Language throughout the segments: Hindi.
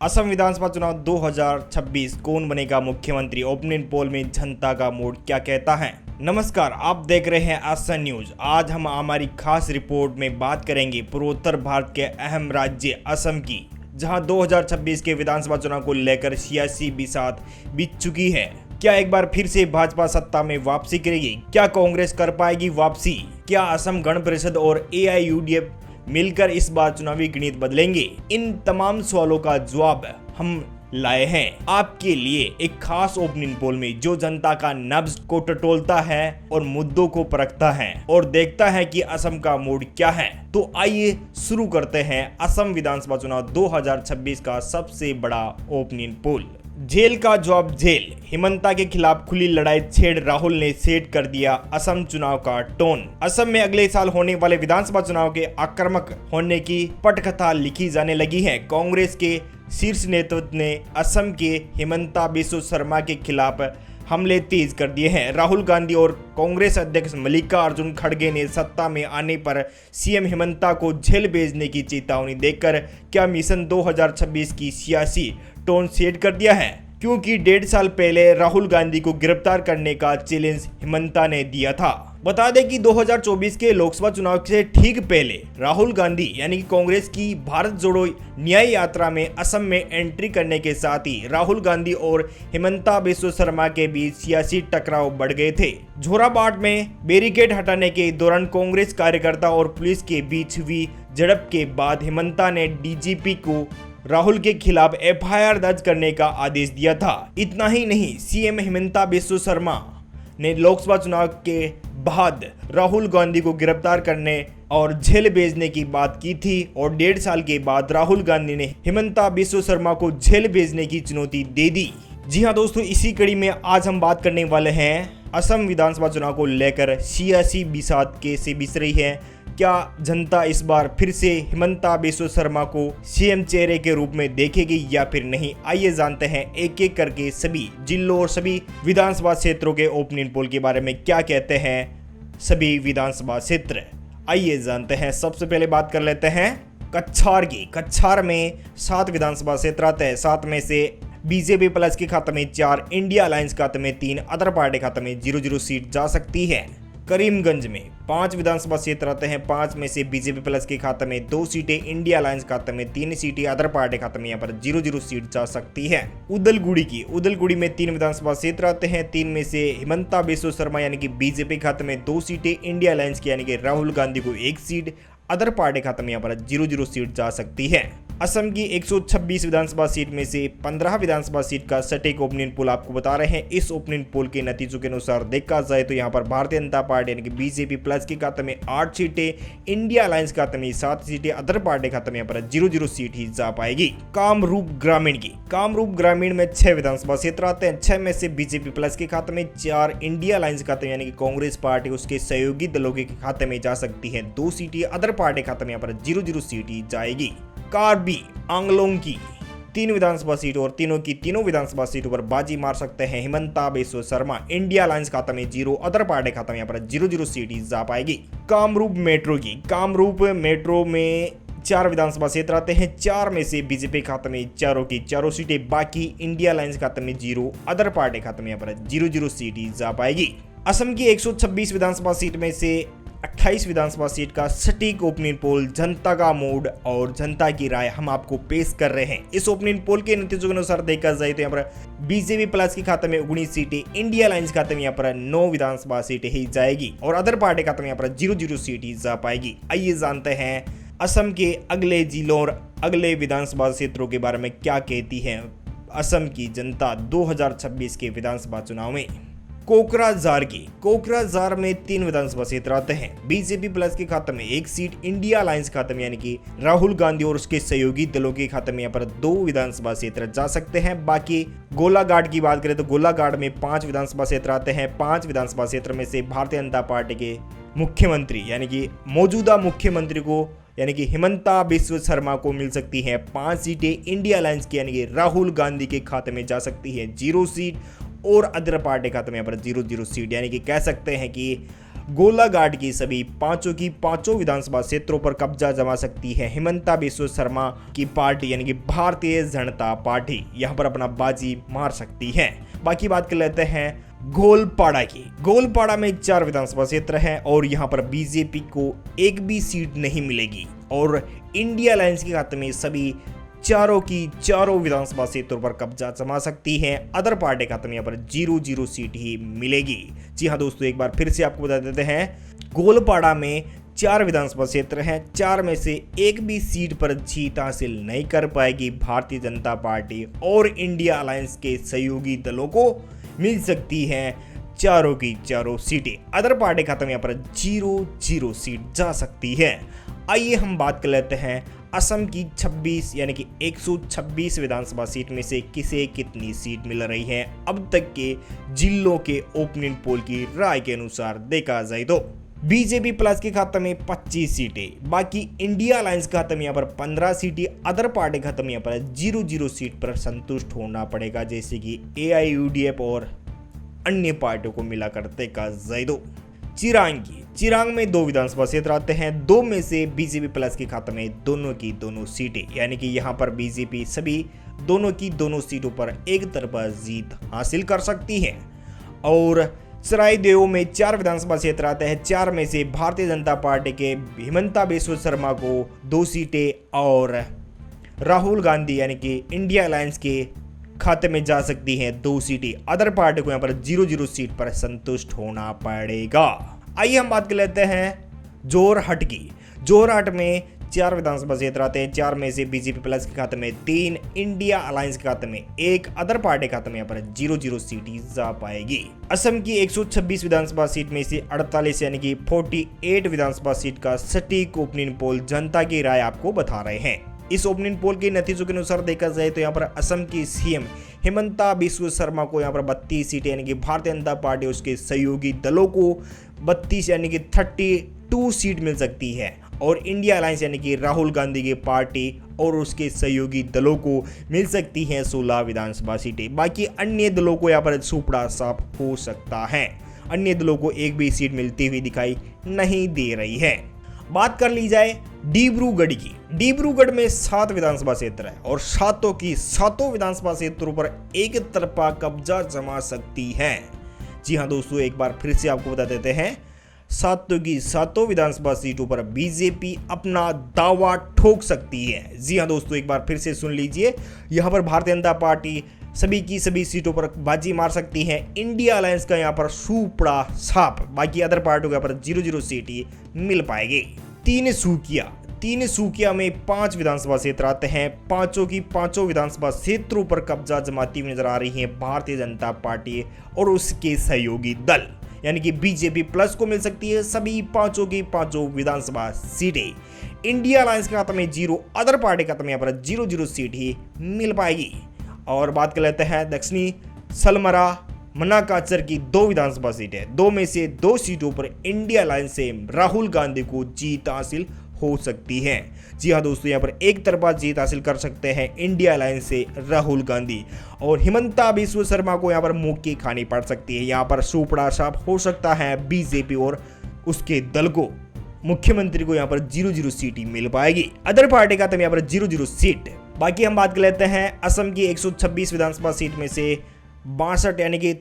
असम विधानसभा चुनाव 2026 कौन बनेगा मुख्यमंत्री? ओपिनियन पोल में जनता का मूड क्या कहता है? नमस्कार, आप देख रहे हैं आसन न्यूज। आज हम हमारी खास रिपोर्ट में बात करेंगे पूर्वोत्तर भारत के अहम राज्य असम की, जहां 2026 के विधानसभा चुनाव को लेकर सियासी बिसात बीत चुकी है। क्या एक बार फिर से भाजपा सत्ता में वापसी करेगी? क्या कांग्रेस कर पाएगी वापसी? क्या असम गण परिषद और AIUDF मिलकर इस बार चुनावी गणित बदलेंगे? इन तमाम सवालों का जवाब हम लाए हैं आपके लिए एक खास ओपिनियन पोल में, जो जनता का नब्ज को टटोलता है और मुद्दों को परखता है और देखता है कि असम का मूड क्या है। तो आइए शुरू करते हैं असम विधानसभा चुनाव 2026 का सबसे बड़ा ओपिनियन पोल। जेल का जवाब जेल। हिमंता के खिलाफ खुली लड़ाई छेड़ राहुल ने सेट कर दिया असम चुनाव का टोन। असम में अगले साल होने वाले विधानसभा चुनाव के आक्रामक होने की पटकथा लिखी जाने लगी है। कांग्रेस के शीर्ष नेतृत्व ने असम के हिमंता बिस्वा शर्मा के खिलाफ हमले तेज कर दिए हैं। राहुल गांधी और कांग्रेस अध्यक्ष मल्लिकार्जुन खड़गे ने सत्ता में आने पर CM हिमंता को जेल भेजने की चेतावनी देकर क्या मिशन 2026 की सियासी टोन सेट कर दिया है, क्योंकि 1.5 साल पहले राहुल गांधी को गिरफ्तार करने का चैलेंज हिमंता ने दिया था। बता दें कि 2024 के लोकसभा चुनाव से ठीक पहले राहुल गांधी यानी कि कांग्रेस की भारत जोड़ो न्याय यात्रा में असम में एंट्री करने के साथ ही राहुल गांधी और हिमंता बिस्वा शर्मा के बीच सियासी टकराव बढ़ गए थे। जोराबाट में बैरिकेड हटाने के दौरान कांग्रेस कार्यकर्ता और पुलिस के बीच हुई झड़प के बाद हिमंता ने DGP को राहुल के खिलाफ FIR दर्ज करने का आदेश दिया था। इतना ही नहीं, CM हिमंता बिस्वा शर्मा ने लोकसभा चुनाव के बाद राहुल गांधी को गिरफ्तार करने और जेल भेजने की बात की थी और 1.5 साल के बाद राहुल गांधी ने हिमंता बिस्वा शर्मा को जेल भेजने की चुनौती दे दी। जी हाँ दोस्तों, इसी कड़ी में आज हम बात करने वाले हैं असम विधानसभा चुनाव को लेकर सियासी बिसात कैसे बीत रही है। क्या जनता इस बार फिर से हिमंता बिस्वा शर्मा को CM चेहरे के रूप में देखेगी या फिर नहीं? आइए जानते हैं एक एक करके सभी जिलों और सभी विधानसभा क्षेत्रों के ओपिनियन पोल के बारे में क्या कहते हैं सभी विधानसभा क्षेत्र। आइए जानते हैं। सबसे पहले बात कर लेते हैं कछार की। कछार में 7 विधानसभा क्षेत्र आते हैं। 7 में से BJP प्लस के खाते में 4, इंडिया अलायंस खाते में 3, अदर पार्टी खाते में 0-0 सीट जा सकती है। करीमगंज में 5 विधानसभा क्षेत्र आते हैं। 5 में से BJP प्लस के खाते में 2 सीटें, इंडिया अलायंस खाते में 3 सीटें, अदर पार्टी खाते में यहाँ पर 0-0 सीट जा सकती है। उदलगुड़ी में 3 विधानसभा क्षेत्र आते हैं। 3 में से हिमंता बिस्वा शर्मा यानी कि BJP खाते में 2 सीटें, इंडिया अलायंस की यानी कि राहुल गांधी को 1 सीट, अदर पार्टी खाते में यहाँ पर 0-0 सीट जा सकती है। असम की 126 विधानसभा सीट में से 15 विधानसभा सीट का सटीक ओपिनियन पोल आपको बता रहे हैं। इस ओपिनियन पोल के नतीजों के अनुसार देखा जाए तो यहाँ पर भारतीय जनता पार्टी यानी कि BJP प्लस के खाते में 8 सीटें, इंडिया अलायंस खाते में 7 सीटें, अदर पार्टी खाते में यहाँ पर 0-0 सीट ही जा पाएगी। कामरूप ग्रामीण में 6 विधानसभा क्षेत्र आते हैं। 6 में से BJP प्लस के खाते में 4, इंडिया अलायंस खाते में यानी कि कांग्रेस पार्टी उसके सहयोगी दलों के खाते में जा सकती है 2 सीटें, अदर पार्टी खाते में यहाँ पर 0-0 सीट ही जाएगी। कार्बी आंगलोंग की 3 विधानसभा सीट और तीनों विधानसभा सीटों पर बाजी मार सकते हैं हिमंता बिस्वा शर्मा। इंडिया अलायंस खाता में 0, अदर पार्टी खाता में यहाँ पर 0-0 सीट ही जा पाएगी। कामरूप मेट्रो में 4 विधानसभा क्षेत्र आते हैं। 4 में से BJP खाते में चारों की चारों सीटें, बाकी इंडिया अलायंस खाते में 0, अदर पार्टी खाते में यहाँ पर 0-0 सीट ही जा पाएगी। असम की 126 विधानसभा सीट में से 28 विधानसभा सीट का सटीक ओपिनियन पोल, जनता का मूड और जनता की राय हम आपको पेश कर रहे हैं। इस ओपिनियन पोल के नतीजों के अनुसार देखा जाए तो यहाँ पर BJP प्लस के खाते में 19 सीटें, इंडिया अलायंस खाते में यहाँ पर 9 विधानसभा सीटें ही जाएगी और अदर पार्टी खाते में यहाँ पर 0-0 सीट ही जा पाएगी। आइए जानते हैं असम के अगले जिलों और अगले विधानसभा क्षेत्रों के बारे में क्या कहती है असम की जनता 2026 के विधानसभा चुनाव में। कोकराझार में 3 विधानसभा क्षेत्र आते हैं। BJP प्लस के खाते में 1 सीट, इंडिया अलायंस खाते में यानी कि राहुल गांधी और उसके सहयोगी दलों के खाते में यहाँ पर 2 विधानसभा क्षेत्र जा सकते हैं। बाकी गोलाघाट की बात करें तो गोलाघाट में 5 विधानसभा क्षेत्र आते हैं। 5 विधानसभा क्षेत्र में से भारतीय जनता पार्टी के मुख्यमंत्री यानी कि मौजूदा मुख्यमंत्री को यानी कि हिमंता बिस्वा शर्मा को मिल सकती है 5 सीटें, इंडिया अलायंस की यानी कि राहुल गांधी के खाते में जा सकती है 0 सीट और अदर पार्टी खाते में यहाँ पर 0-0 सीट, यानी कि कह सकते हैं कि गोलाघाट की सभी पांचों विधानसभा क्षेत्रों पर कब्जा जमा सकती है हिमंता बिस्वा शर्मा की पार्टी यानी कि भारतीय जनता पार्टी। यहां पर अपना बाजी मार सकती है। बाकी बात कर लेते हैं गोलपाड़ा की। गोलपाड़ा में 4 विधानसभा क्षेत्र है और यहां पर बीजेपी को एक भी सीट नहीं मिलेगी और इंडिया अलायंस के खाते में सभी चारों की चारों विधानसभा क्षेत्रों पर कब्जा जमा सकती है। अदर पार्टी खाते में यहाँ पर 0 सीट ही मिलेगी। जी हाँ दोस्तों, एक बार फिर से आपको बता देते हैं, गोलपाड़ा में 4 विधानसभा क्षेत्र हैं। 4 में से एक भी सीट पर जीत हासिल नहीं कर पाएगी भारतीय जनता पार्टी और इंडिया अलायंस के सहयोगी दलों को मिल सकती है चारों की चारों सीटें। अदर पार्टी खाते में यहाँ पर 0 सीट जा सकती है। आइए हम बात कर लेते हैं असम की 26 यानी कि 126 विधानसभा सीट में से किसे कितनी सीट मिल रही है अब तक के जिलों के ओपिनियन पोल की राय के अनुसार देखा जाए तो बीजेपी प्लस के खाते में 25 सीटें, बाकी इंडिया अलायंस के खाते में यहाँ पर 15 सीटें, अदर पार्टी के खाते में यहाँ पर 0 सीट पर संतुष्ट होना पड़ेगा, जैसे कि AIUDF और अन्य पार्टियों को मिलाकर देखा जाए तो चिरांग में 2 विधानसभा क्षेत्र आते हैं। 2 में से बीजेपी प्लस के खाते में दोनों की दोनों सीटें, यानी कि यहां पर बीजेपी सभी दोनों की दोनों सीटों पर एक तरफा जीत हासिल कर सकती है। और सरायदेव में 4 विधानसभा क्षेत्र आते हैं। 4 में से भारतीय जनता पार्टी के हिमंता बिस्वा शर्मा को 2 सीटें और राहुल गांधी यानी कि इंडिया अलायंस के खाते में जा सकती हैं 2 सीटें। अदर पार्टी को यहाँ पर 0 सीट पर संतुष्ट होना पड़ेगा। आइए हम बात कर लेते हैं जोरहट की। जोरहट में 4 विधानसभा क्षेत्र आते हैं। 4 में से बीजेपी प्लस के खाते में 3, इंडिया अलायंस के खाते में 1, अदर पार्टी के खाते में यहाँ पर 0 सीट ही जा पाएगी। असम की 126 विधानसभा सीट में से 48 यानी कि 48 विधानसभा सीट का सटीक ओपिनियन पोल जनता की राय आपको बता रहे हैं। इस ओपिनियन पोल के नतीजों के अनुसार देखा जाए तो यहाँ पर असम की सीएम हिमंता बिस्वा शर्मा को यहाँ पर 32 सीटें यानी कि भारतीय जनता पार्टी उसके सहयोगी दलों को 32 यानी कि 32 सीट मिल सकती है और इंडिया अलायंस यानी कि राहुल गांधी की पार्टी और उसके सहयोगी दलों को मिल सकती हैं 16 विधानसभा सीटें। बाकी अन्य दलों को यहाँ पर सुपड़ा साफ हो सकता है। अन्य दलों को एक भी सीट मिलती हुई दिखाई नहीं दे रही है। बात कर ली जाए डिब्रूगढ़ की। डिब्रूगढ़ में 7 विधानसभा क्षेत्र है और 7 की 7 विधानसभा क्षेत्रों पर एक तरफा कब्जा जमा सकती है। जी हाँ दोस्तों, एक बार फिर से आपको बता देते हैं, 7 की 7 विधानसभा सीटों पर बीजेपी अपना दावा ठोक सकती है। जी हाँ दोस्तों, एक बार फिर से सुन लीजिए, यहाँ पर भारतीय जनता पार्टी सभी की सभी सीटों पर बाजी मार सकती है। इंडिया अलायंस का यहाँ पर सुपड़ा साफ, बाकी अदर पार्टियों के यहाँ पर 0 सीट ही मिल पाएगी। तीन सूकिया में 5 विधानसभा क्षेत्र आते हैं। 5 की 5 विधानसभा क्षेत्रों पर कब्जा जमाती हुई नजर आ रही है भारतीय जनता पार्टी और उसके सहयोगी दल, यानी कि बीजेपी प्लस को मिल सकती है सभी 5 की 5 विधानसभा सीटें। इंडिया अलायंस के खाते में 0, अदर पार्टी के खाते में यहाँ पर 0 सीट ही मिल पाएगी। और बात कर लेते हैं दक्षिणी सलमरा मनाकाचर की 2 विधानसभा सीटें। 2 में से 2 सीटों पर इंडिया अलायंस से राहुल गांधी को जीत हासिल हो सकती है। जी हाँ दोस्तों, यहाँ पर एक तरफा जीत हासिल कर सकते हैं इंडिया अलायंस से राहुल गांधी और हिमंता बिस्वा शर्मा को यहाँ पर मुंह की खानी पड़ सकती है। यहाँ पर सुपड़ा साफ हो सकता है बीजेपी और उसके दल को। मुख्यमंत्री को यहाँ पर 0 सीट ही मिल पाएगी। अदर पार्टी का तो यहाँ पर 0 सीट। बाकी हम बात कर लेते हैं असम की 126 विधानसभा सीट में से 62 यानी कि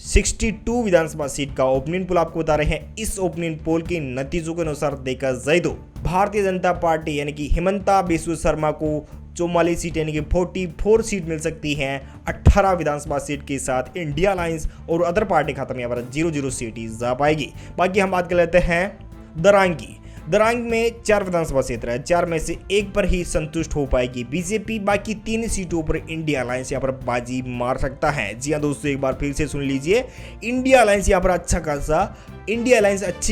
62 विधानसभा सीट का ओपिनियन पोल आपको बता रहे हैं। इस ओपिनियन पोल के नतीजों के अनुसार देखा जाए तो भारतीय जनता पार्टी यानी कि हिमंता बिस्वा शर्मा को 44 सीट यानी कि 44 सीट मिल सकती हैं 18 विधानसभा सीट के साथ। इंडिया अलायंस और अदर पार्टी खाते में यहाँ पर 0 सीट ही जा पाएगी। बाकी हम बात कर लेते हैं दरांग की। दरांग में 4 विधानसभा क्षेत्र है। 4 में से 1 पर ही संतुष्ट हो पाएगी बीजेपी, बाकी 3 सीटों पर इंडिया अलायंस यहाँ पर बाजी मार सकता है। जी हाँ दोस्तों, एक बार फिर से सुन लीजिए, इंडिया अलायंस यहाँ पर अच्छी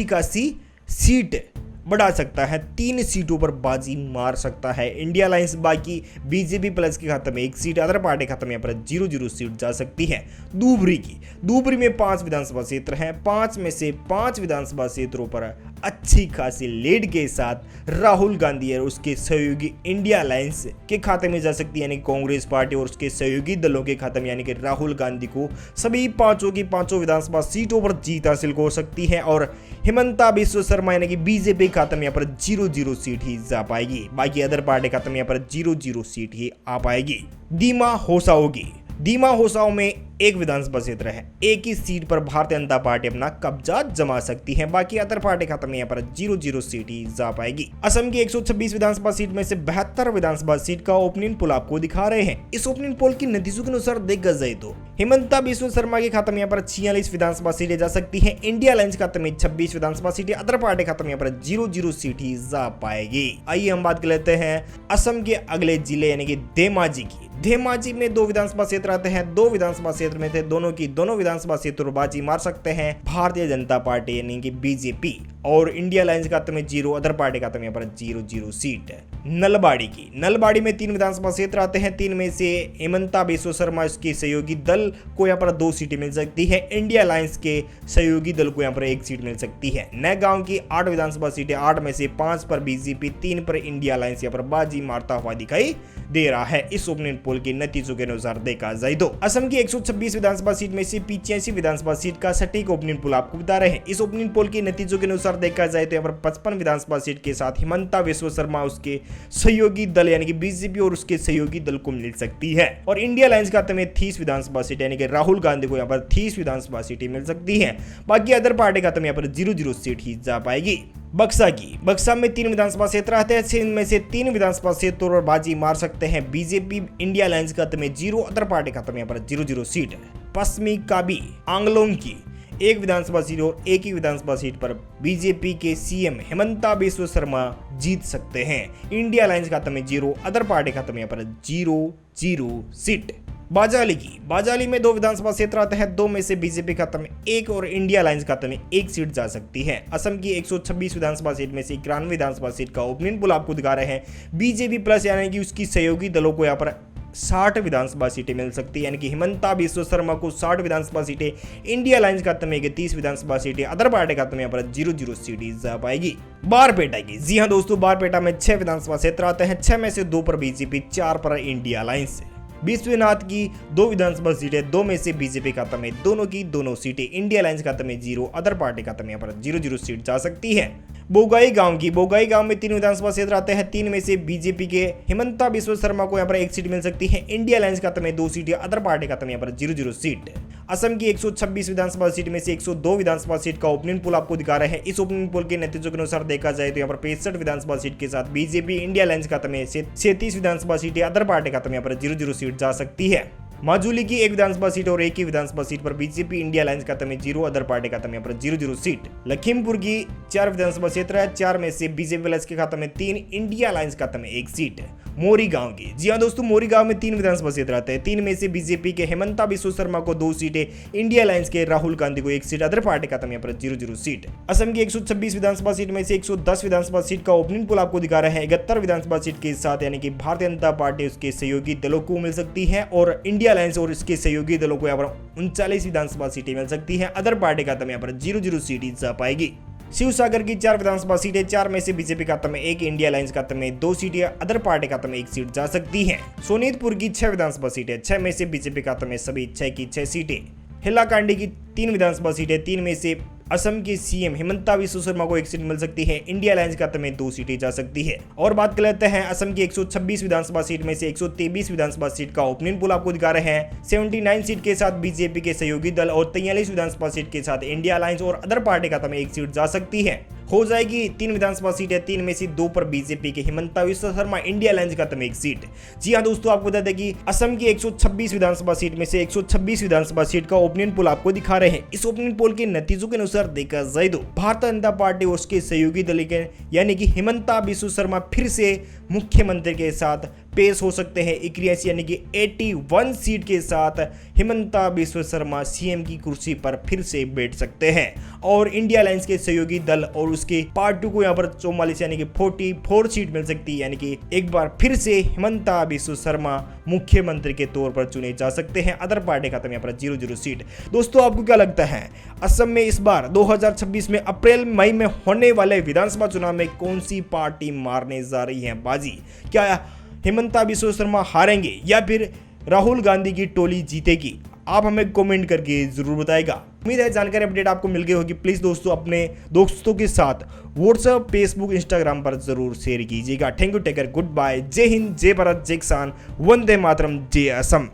खासी सीट बढ़ा सकता है। 3 सीटों पर बाजी मार सकता है इंडिया अलायंस। बाकी बीजेपी प्लस के खाते में 1 सीट, अदर पार्टी खाते में यहाँ पर 0 सीट जा सकती है। धुबरी में 5 विधानसभा क्षेत्र हैं। 5 में से 5 विधानसभा क्षेत्रों पर अच्छी खासी लीड के साथ राहुल गांधी और उसके सहयोगी इंडिया अलायंस के खाते में जा सकती है, यानी कांग्रेस पार्टी और उसके सहयोगी दलों के खाते में, यानी कि राहुल गांधी को सभी 5 की 5 विधानसभा सीटों पर जीत हासिल हो सकती है और हिमंता बिस्वा शर्मा यानी कि बीजेपी खाता में यहाँ पर 0-0 सीट ही जा पाएगी। बाकी अदर पार्टी खाता में यहाँ पर 0-0 सीट ही आ पाएगी। दीमा होसाओ में एक विधानसभा क्षेत्र है, एक ही सीट पर भारतीय जनता पार्टी अपना कब्जा जमा सकती है। बाकी अदर पार्टी खाता में यहाँ पर 0-0 सीट ही जा पाएगी। असम की 126 विधानसभा सीट में से 72 विधानसभा सीट का ओपिनियन पोल आपको दिखा रहे हैं। इस ओपिनियन पोल की नतीजों के अनुसार देखा जाए तो हिमंता बिस्वा शर्मा के खाते में यहाँ पर 46 विधानसभा सीटें जा सकती है। इंडिया अलायंस खाते में 26 विधानसभा सीटें, अदर पार्टी खाते में यहाँ पर 0-0 सीट ही जा पाएगी। आइए हम बात कर लेते हैं असम के अगले जिले यानी कि धेमाजी की। धेमाजी में 2 विधानसभा क्षेत्र आते हैं। 2 विधानसभा क्षेत्र में थे, दोनों विधानसभा क्षेत्र बाजी मार सकते हैं भारतीय जनता पार्टी यानी कि बीजेपी, और इंडिया अलायंस खाते में 0, अदर पार्टी खाते में यहाँ पर 0-0 सीट। नलबाड़ी में 3 विधानसभा क्षेत्र आते हैं। 3 में से हिमंता बिस्वा शर्मा इसके सहयोगी दल को यहाँ पर 2 सीटें मिल सकती है। इंडिया अलायंस के सहयोगी दल को यहाँ पर 1 सीट मिल सकती है। नए गांव की 8 विधानसभा सीटें, 8 में से 5 पर बीजेपी, 3 पर इंडिया अलायंस यहाँ पर बाजी मारता हुआ दिखाई दे रहा है। इस ओपिनियन पोल के नतीजों के अनुसार देखा जाए तो असम की 126 विधानसभा सीट में से 85 विधानसभा सीट का सटीक ओपिनियन पोल आपको बता रहे हैं। इस ओपिनियन पोल के नतीजों के अनुसार देखा जाए तो यहाँ पर 55 विधानसभा सीट के साथ हिमंता बिस्वा शर्मा उसके सहयोगी दल यानी कि बीजेपी और उसके सहयोगी दल को मिल सकती है। और इंडिया अलायंस खाते में 30 विधानसभा सीट यानी कि राहुल गांधी को यहाँ पर 30 विधानसभा सीटें मिल सकती है। बाकी अदर पार्टी खाते में यहाँ पर 0-0 सीट ही जा पाएगी। बक्सा में 3 विधानसभा क्षेत्र आते हैं। इनमें से 3 विधानसभा क्षेत्रों पर बाजी मार सकते हैं बीजेपी। इंडिया अलायंस खाते में 0, अदर पार्टी खाते में यहाँ पर 0-0 सीट। पश्चिमी काबी आंगलोंग की 1 विधानसभा सीट और एक ही विधानसभा सीट पर बीजेपी के सीएम हिमंता बिस्वा शर्मा जीत सकते हैं। इंडिया अलायंस खाते में 0, अदर पार्टी खाते में यहाँ पर 0-0 सीट। बाजाली में 2 विधानसभा क्षेत्र आते हैं। 2 में से बीजेपी खाते में 1 और इंडिया अलायंस खाते में 1 सीट जा सकती है। असम की 126 विधानसभा सीट में से 91 विधानसभा सीट का ओपिनियन पोल आपको दिखा रहे हैं। बीजेपी प्लस यानी कि उसकी सहयोगी दलों को यहाँ पर 60 विधानसभा सीटें मिल सकती है, यानी कि हिमंता बिस्वा शर्मा को 60 विधानसभा सीटें, इंडिया अलायंस खाते में 30 विधानसभा सीटें, अदर पार्टी खाते में यहाँ पर 0-0 सीटें जा पाएगी। बारपेटा की, जी हाँ दोस्तों, बारपेटा में 6 विधानसभा क्षेत्र आते हैं। 6 में से 2 पर बीजेपी, 4 पर इंडिया अलायंस। विश्वनाथ की 2 विधानसभा सीटें, 2 में से बीजेपी खाता में दोनों की दोनों सीटें, इंडिया अलायंस खाते में 0, अदर पार्टी खाते में यहाँ पर 0-0 सीट जा सकती है। बोगाई गांव में 3 विधानसभा क्षेत्र आते हैं। 3 में से बीजेपी के हिमंता बिस्वा शर्मा को यहाँ पर 1 सीट मिल सकती है। इंडिया अलायंस खाते में 2 सीटें, अदर पार्टी खाते में यहाँ पर 0-0 सीट। असम की 126 विधानसभा सीट में से 102 विधानसभा सीट का ओपिनियन पोल आपको दिखा रहे हैं। इस ओपिनियन पोल के नतीजों के अनुसार देखा जाए तो यहाँ पर 65 विधानसभा सीट के साथ बीजेपी, इंडिया अलायंस खाते में 37 विधानसभा सीटें, अदर पार्टी खाते में यहाँ पर 0-0 सीट जा सकती है। माजुली की 1 विधानसभा सीट और एक ही विधानसभा सीट पर बीजेपी, इंडिया अलायंस खाते में 0, अदर पार्टी खाते में यहाँ पर 0-0 सीट। लखीमपुर की 4 विधानसभा क्षेत्र है। 4 में से बीजेपी अलायंस के खाते में 3, इंडिया अलायंस खाते में 1 सीट। मोरी गांव की, जी हाँ दोस्तों, मोरी गांव में 3 विधानसभा क्षेत्र आते हैं। 3 में से बीजेपी के हिमंता बिस्वा शर्मा को 2 सीटें, इंडिया अलायंस के राहुल गांधी को 1 सीट, अदर पार्टी खाते में यहाँ पर 0-0 सीट। असम की 126 विधानसभा सीट में से 110 विधानसभा सीट का ओपिनियन पोल आपको दिखा रहे हैं। 71 विधानसभा सीट के साथ यानी कि भारतीय जनता पार्टी उसके सहयोगी दलों को मिल सकती है, और इंडिया अलायंस और इसके सहयोगी दलों को यहाँ पर 39 विधानसभा सीटें मिल सकती हैं। अदर पार्टी खाते में यहाँ पर 0-0 सीट जा पाएगी। शिवसागर की 4 विधानसभा सीटें, 4 में से बीजेपी खाते में 1, इंडिया अलायंस खाते में 2 सीटें, अदर पार्टी खाते में 1 सीट जा सकती है। सोनीतपुर की 6 विधानसभा सीटें, 6 में से बीजेपी खाते में सभी 6 की 6 सीटें। हिलाकांडी की 3 विधानसभा सीटें, 3 में से असम के सीएम हिमंता बिस्वा शर्मा को 1 सीट मिल सकती है। इंडिया अलायंस खाते में 2 सीटें जा सकती है। और बात कर लेते हैं असम की 126 विधानसभा सीट में से 123 विधानसभा सीट का ओपिनियन पोल आपको दिखा रहे हैं। 79 सीट के साथ बीजेपी के सहयोगी दल और 43 विधानसभा सीट के साथ इंडिया अलायंस और अदर पार्टी खाते में 1 सीट जा सकती है। हो जाएगी 3 विधानसभा सीटें, 3 में से 2 पर बीजेपी के हिमंता बिस्वा शर्मा, इंडिया अलायंस खाते में 1 सीट। जी हाँ दोस्तों, आपको बता दें कि असम की 126 विधानसभा सीट में से 126 विधानसभा सीट का ओपिनियन पोल आपको दिखा रहे हैं। इस ओपिनियन पोल के नतीजों के अनुसार देखा जाए तो भारतीय जनता पार्टी और उसके सहयोगी दल के यानी कि हिमंता बिस्वा शर्मा फिर से मुख्यमंत्री के साथ पेश हो सकते हैं। 81 यानी कि 81 सीट के साथ हिमंता बिस्वा शर्मा सीएम की कुर्सी पर फिर से बैठ सकते हैं, और इंडिया अलायंस के सहयोगी दल और उसके पार्टी को यहाँ पर 44 यानी कि 44 सीट मिल सकती है, यानी कि एक बार फिर से हिमंता बिस्वा शर्मा मुख्यमंत्री के तौर पर चुने जा सकते हैं। अदर पार्टी खाते में यहाँ पर 0-0 सीट। दोस्तों, आपको क्या लगता है असम में इस बार 2026 में अप्रैल मई में होने वाले विधानसभा चुनाव में कौन सी पार्टी मारने जा रही है बाजी? क्या हिमंता बिस्वा शर्मा हारेंगे या फिर राहुल गांधी की टोली जीतेगी? आप हमें कमेंट करके जरूर बताएगा। उम्मीद है जानकारी अपडेट आपको मिल गई होगी। प्लीज़ दोस्तों अपने दोस्तों के साथ व्हाट्सएप, फेसबुक, इंस्टाग्राम पर जरूर शेयर कीजिएगा। Thank you, take care, good bye, जय हिंद, जय भारत, जय किसान, वंदे मातरम, जय असम।